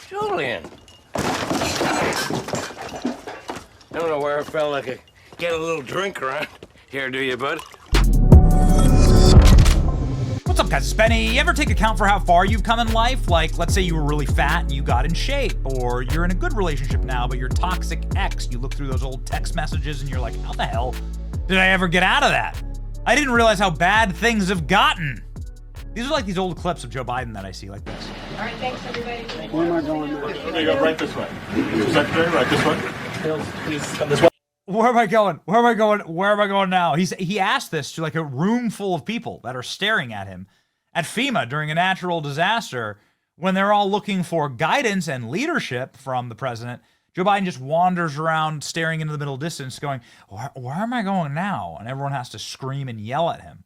Julian. Don't know where I felt like I get a little drink around here, do you, bud? What's up, guys? It's Benny. You ever take account for how far you've come in life? Like, let's say you were really fat and you got in shape, or you're in a good relationship now, but you're toxic ex. You look through those old text messages and you're like, how the hell did I ever get out of that? I didn't realize how bad things have gotten. These are like these old clips of Joe Biden that I see like this. All right, thanks, everybody. Where am I going now? There you go, right this way. Mr. Secretary, right this way. Please come this way. Where am I going? Where am I going? Where am I going now? He asked this to like a room full of people that are staring at him at FEMA during a natural disaster when they're all looking for guidance and leadership from the president. Joe Biden just wanders around staring into the middle distance going, where am I going now? And everyone has to scream and yell at him.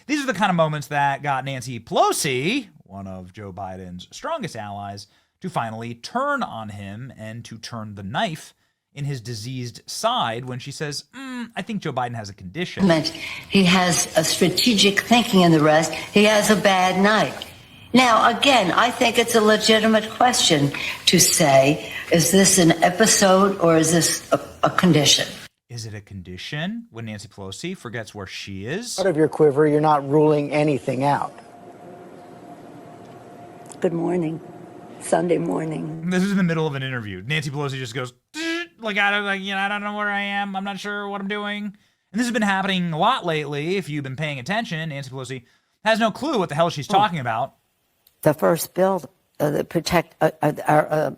These are the kind of moments that got Nancy Pelosi, one of Joe Biden's strongest allies, to finally turn on him and to turn the knife in his diseased side when she says, I think Joe Biden has a condition. He has a strategic thinking and the rest. He has a bad night. Now, again, I think it's a legitimate question to say, is this an episode or is this a condition? Is it a condition when Nancy Pelosi forgets where she is? Out of your quiver, you're not ruling anything out. Good morning. Sunday morning. This is in the middle of an interview. Nancy Pelosi just goes, I don't know where I am. I'm not sure what I'm doing. And this has been happening a lot lately. If you've been paying attention, Nancy Pelosi has no clue what the hell she's talking about. The first bill that protect our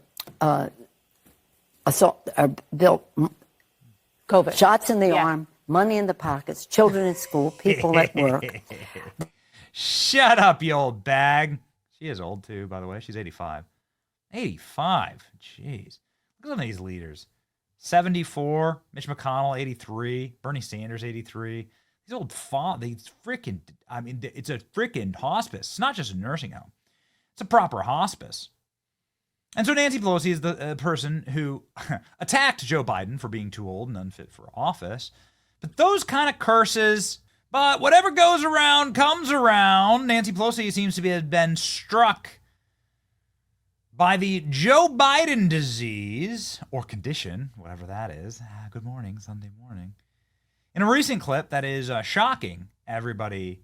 assault, our bill, COVID. Shots in the arm, money in the pockets, children in school, people at work. Shut up, you old bag. She is old too, by the way. She's 85. 85. Jeez. Look at some of these leaders. 74. Mitch McConnell, 83. Bernie Sanders, 83. These old it's a freaking hospice. It's not just a nursing home. It's a proper hospice. And so Nancy Pelosi is the person who attacked Joe Biden for being too old and unfit for office. But those kind of curses, but whatever goes around comes around. Nancy Pelosi seems to have been struck by the Joe Biden disease, or condition, whatever that is. Good morning, Sunday morning. In a recent clip that is shocking everybody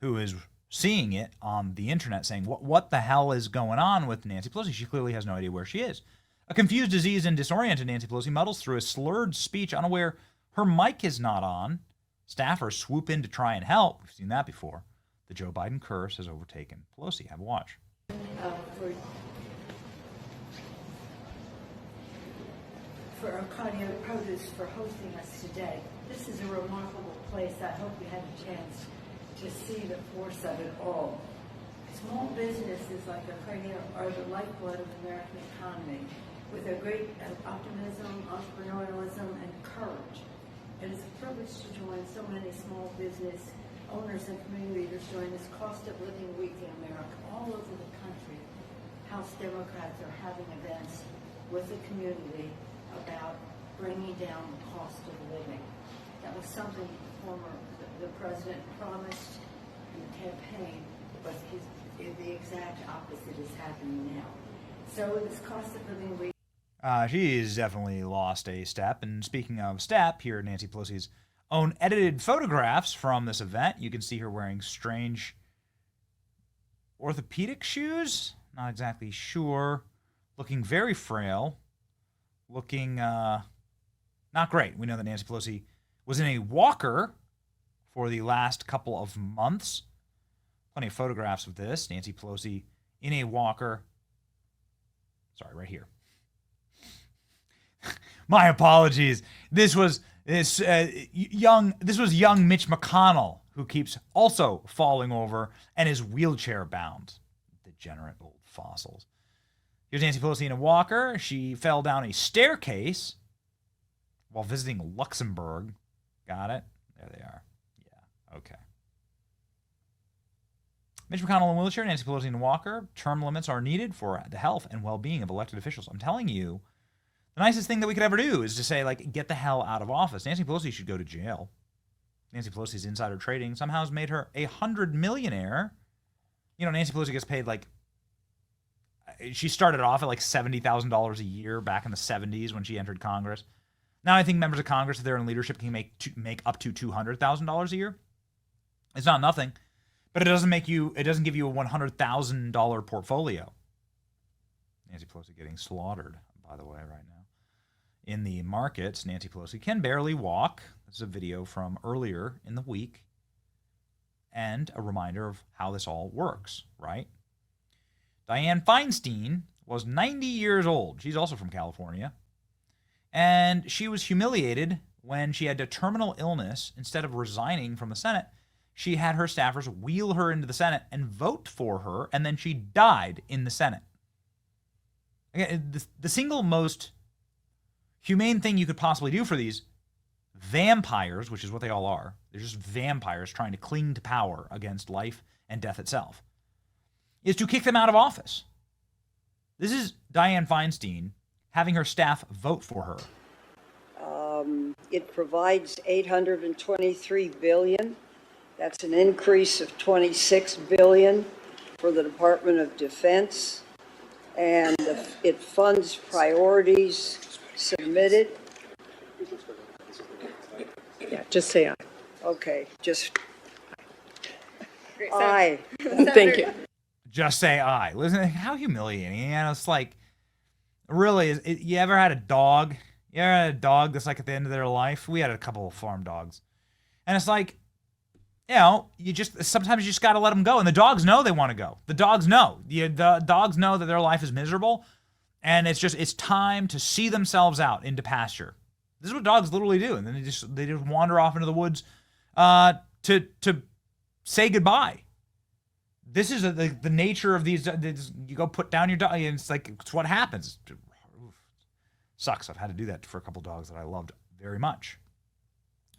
who is seeing it on the internet, saying, what the hell is going on with Nancy Pelosi? She clearly has no idea where she is. A confused, diseased, and disoriented Nancy Pelosi muddles through a slurred speech, unaware her mic is not on. Staffers swoop in to try and help. We've seen that before. The Joe Biden curse has overtaken Pelosi. Have a watch. For Arcadia Produce for hosting us today. This is a remarkable place. I hope you had a chance to see the force of it all. Small businesses like Arcadia are the lifeblood of the American economy, with their great optimism, entrepreneurialism, and courage. It is a privilege to join so many small business owners and community leaders during this cost of living week in America. All over the country, House Democrats are having events with the community about bringing down the cost of living. That was something the president promised in the campaign, but the exact opposite is happening now. So this cost of living week. She's definitely lost a step. And speaking of step, here are Nancy Pelosi's own edited photographs from this event. You can see her wearing strange orthopedic shoes. Not exactly sure. Looking very frail. Looking not great. We know that Nancy Pelosi was in a walker for the last couple of months. Plenty of photographs of this. Nancy Pelosi in a walker. Sorry, right here. My apologies. This was young Mitch McConnell, who keeps also falling over and is wheelchair bound. Degenerate old fossils. Here's Nancy Pelosi in a walker. She fell down a staircase while visiting Luxembourg. Got it? There they are. Yeah, okay. Mitch McConnell in a wheelchair, Nancy Pelosi in a walker. Term limits are needed for the health and well-being of elected officials. I'm telling you, the nicest thing that we could ever do is to say, get the hell out of office. Nancy Pelosi should go to jail. Nancy Pelosi's insider trading somehow has made her a $100 millionaire. Nancy Pelosi gets paid She started off at like $70,000 a year back in the 70s when she entered Congress. Now I think members of Congress, if they're in leadership, can make up to $200,000 a year. It's not nothing, but it doesn't give you a $100,000 portfolio. Nancy Pelosi getting slaughtered, by the way, right now. In the markets, Nancy Pelosi can barely walk. This is a video from earlier in the week. And a reminder of how this all works, right? Dianne Feinstein was 90 years old. She's also from California. And she was humiliated when she had a terminal illness. Instead of resigning from the Senate, she had her staffers wheel her into the Senate and vote for her, and then she died in the Senate. Again, the single most humane thing you could possibly do for these vampires, which is what they all are, they're just vampires trying to cling to power against life and death itself, is to kick them out of office. This is Dianne Feinstein having her staff vote for her. It provides $823 billion. That's an increase of $26 billion for the Department of Defense. And it funds priorities submitted. Yeah, just say aye. Okay, just aye. Thank you. Just say aye. Listen, how humiliating. You know, it's like, really, you ever had a dog? You ever had a dog that's like at the end of their life? We had a couple of farm dogs. And it's like, you know, sometimes you just got to let them go. And the dogs know they want to go. The dogs know. The dogs know that their life is miserable. And it's time to see themselves out into pasture. This is what dogs literally do. And then they just wander off into the woods to say goodbye. This is the nature of these. You go put down your dog, and it's what happens. Sucks. I've had to do that for a couple dogs that I loved very much.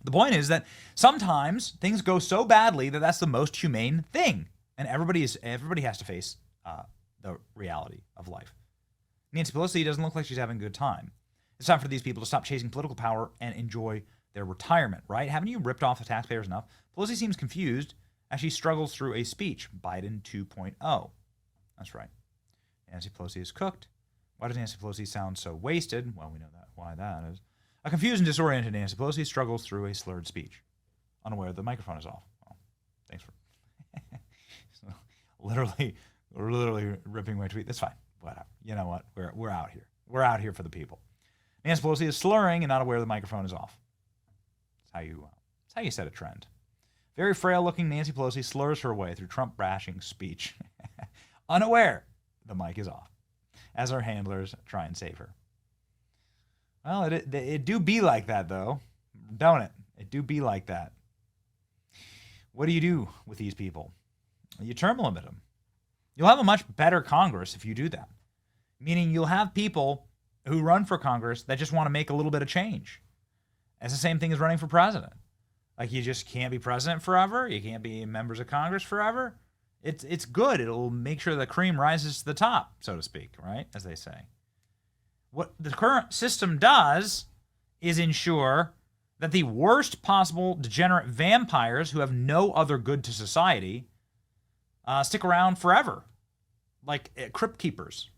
The point is that sometimes things go so badly that that's the most humane thing, and everybody has to face the reality of life. Nancy Pelosi doesn't look like she's having a good time. It's time for these people to stop chasing political power and enjoy their retirement, right? Haven't you ripped off the taxpayers enough? Pelosi seems confused as she struggles through a speech, Biden 2.0. That's right. Nancy Pelosi is cooked. Why does Nancy Pelosi sound so wasted? Well, we know why that is. A confused and disoriented Nancy Pelosi struggles through a slurred speech, unaware the microphone is off. Well, thanks for literally ripping my tweet. That's fine. Whatever. You know what? We're out here. We're out here for the people. Nancy Pelosi is slurring and not aware the microphone is off. That's how you set a trend. Very frail-looking Nancy Pelosi slurs her way through Trump-bashing speech, unaware the mic is off, as her handlers try and save her. Well, it do be like that, though, don't it? It do be like that. What do you do with these people? You term limit them. You'll have a much better Congress if you do that, meaning you'll have people who run for Congress that just want to make a little bit of change. It's the same thing as running for president. Like, you just can't be president forever. You can't be members of Congress forever. It's good. It'll make sure the cream rises to the top, so to speak, right? As they say. What the current system does is ensure that the worst possible degenerate vampires who have no other good to society stick around forever, like crypt keepers.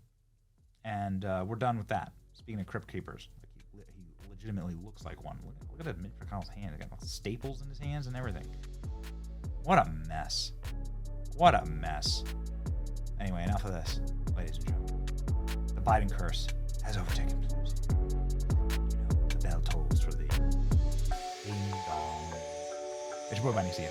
And we're done with that. Speaking of crypt keepers, he legitimately looks like one. Look at Mitch McConnell's hand. He's got staples in his hands and everything. What a mess. What a mess. Anyway, enough of this, ladies and gentlemen. The Biden curse has overtaken Pelosi. You know, the bell tolls for the ding dong. It's your boy, Bunny. See ya.